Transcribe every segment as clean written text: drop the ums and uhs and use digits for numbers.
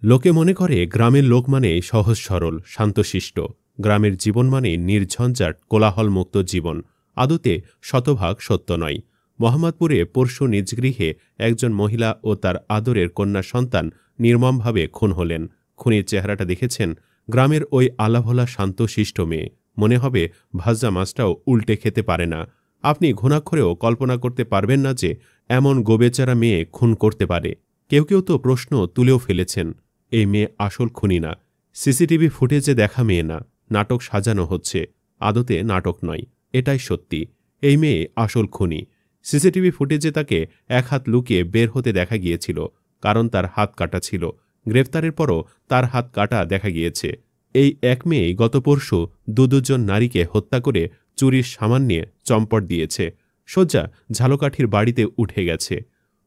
লোকে মনে করে গ্রামের লোক মানে সহজ সরল শান্তশিষ্ট, গ্রামের জীবন মানে নির্ঝঞ্ঝাট কোলাহলমুক্ত জীবন। আদতে শতভাগ সত্য নয়। মোহাম্মদপুরে পরশু নিজ গৃহে একজন মহিলা ও তার আদরের কন্যা সন্তান নির্মমভাবে খুন হলেন। খুনির চেহারাটা দেখেছেন? গ্রামের ওই আলাভোলা শান্তশিষ্ট মেয়ে, মনে হবে ভাজা মাছটাও উল্টে খেতে পারে না। আপনি ঘুণাক্ষরেও কল্পনা করতে পারবেন না যে এমন গোবেচারা মেয়ে খুন করতে পারে। কেউ কেউ তো প্রশ্ন তুলেও ফেলেছেন, এই মেয়ে আসল খুনি না, সিসিটিভি ফুটেজে দেখা মেয়ে না, নাটক সাজানো হচ্ছে। আদতে নাটক নয়, এটাই সত্যি। এই মেয়ে আসল খুনি। সিসিটিভি ফুটেজে তাকে এক হাত লুকিয়ে বের হতে দেখা গিয়েছিল, কারণ তার হাত কাটা ছিল। গ্রেফতারের পরও তার হাত কাটা দেখা গিয়েছে। এই এক মেয়েই গত পরশু দুজন নারীকে হত্যা করে চুরির সামান নিয়ে চম্পট দিয়েছে। সোজা ঝালকাঠির বাড়িতে উঠে গেছে।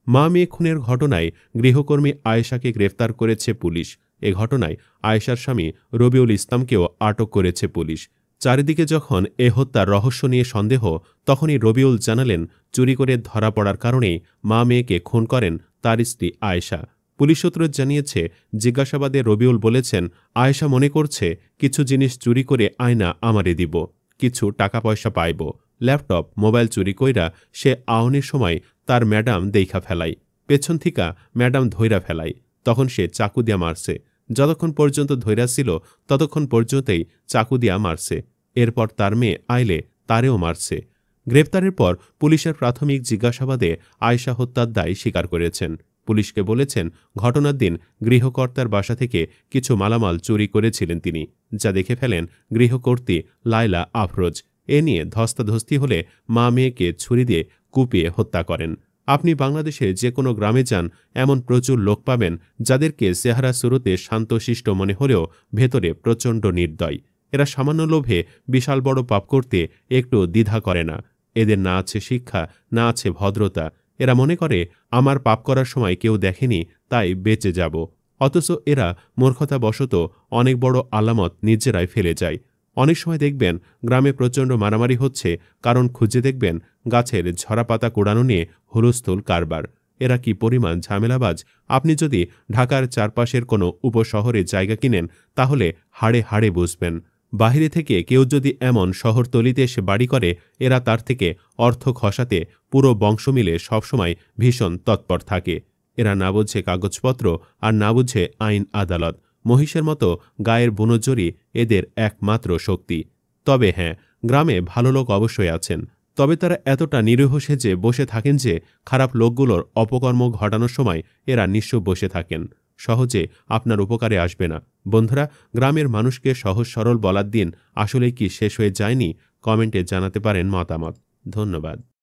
মা মেয়ে খুনের ঘটনায় গৃহকর্মী আয়েশাকে গ্রেফতার করেছে পুলিশ। এ ঘটনায় আয়েশার স্বামী রবিউল ইসলামকেও আটক করেছে পুলিশ। চারিদিকে যখন এ হত্যার রহস্য নিয়ে সন্দেহ, তখনই রবিউল জানালেন চুরি করে ধরা পড়ার কারণেই মা মেয়েকে খুন করেন তার স্ত্রী আয়েশা। পুলিশ সূত্র জানিয়েছে, জিজ্ঞাসাবাদে রবিউল বলেছেন, আয়েশা মনে করছে কিছু জিনিস চুরি করে আয়না আমারে দিব, কিছু টাকা পয়সা পাইব। ল্যাপটপ মোবাইল চুরি কইরা সে আউনের সময় তার ম্যাডাম দেইখা ফেলাই, পেছন থিকা ম্যাডাম ধইরা ফেলাই, তখন সে চাকু দিয়া মারছে। যতক্ষণ পর্যন্ত ধৈরা ছিল ততক্ষণ পর্যন্তই চাকু দিয়া মারছে। এরপর তার মেয়ে আইলে তারেও মারছে। গ্রেপ্তারের পর পুলিশের প্রাথমিক জিজ্ঞাসাবাদে আয়েশা হত্যার দায় স্বীকার করেছেন। পুলিশকে বলেছেন, ঘটনার দিন গৃহকর্তার বাসা থেকে কিছু মালামাল চুরি করেছিলেন তিনি, যা দেখে ফেলেন গৃহকর্ত্রী লায়লা আফরোজ। এ নিয়ে ধস্তাধস্তি হলে মা মেয়েকে ছুরি দিয়ে কুপিয়ে হত্যা করেন। আপনি বাংলাদেশে যে কোনো গ্রামে যান, এমন প্রচুর লোক পাবেন যাদেরকে চেহারা শুরুতে শান্তশিষ্ট মনে হলেও ভেতরে প্রচণ্ড নির্দয়। এরা সামান্য লোভে বিশাল বড় পাপ করতে একটু দ্বিধা করে না। এদের না আছে শিক্ষা, না আছে ভদ্রতা। এরা মনে করে আমার পাপ করার সময় কেউ দেখেনি, তাই বেঁচে যাব। অথচ এরা মূর্খতাবশত অনেক বড় আলামত নিজেরাই ফেলে যায়। অনেক সময় দেখবেন গ্রামে প্রচণ্ড মারামারি হচ্ছে, কারণ খুঁজে দেখবেন গাছের ঝরা পাতা কুড়ানো নিয়ে হুলস্থুল কারবার। এরা কি পরিমাণ ঝামেলাবাজ! আপনি যদি ঢাকার চারপাশের কোনো উপশহরে জায়গা কিনেন, তাহলে হাড়ে হাড়ে বুঝবেন। বাহিরে থেকে কেউ যদি এমন শহরতলিতে এসে বাড়ি করে, এরা তার থেকে অর্থ খসাতে পুরো বংশ মিলে সবসময় ভীষণ তৎপর থাকে। এরা না বুঝে কাগজপত্র, আর না বুঝে আইন আদালত। মহিষের মতো গায়ের বুনোজরি এদের একমাত্র শক্তি। তবে হ্যাঁ, গ্রামে ভালো লোক অবশ্যই আছেন, তবে তারা এতটা নিরীহ সেজে বসে থাকেন যে খারাপ লোকগুলোর অপকর্ম ঘটানোর সময় এরা নিঃস্ব বসে থাকেন। সহজে আপনার উপকারে আসবে না। বন্ধুরা, গ্রামের মানুষকে সহজ সরল বলার দিন আসলে কি শেষ হয়ে যায়নি? কমেন্টে জানাতে পারেন মতামত। ধন্যবাদ।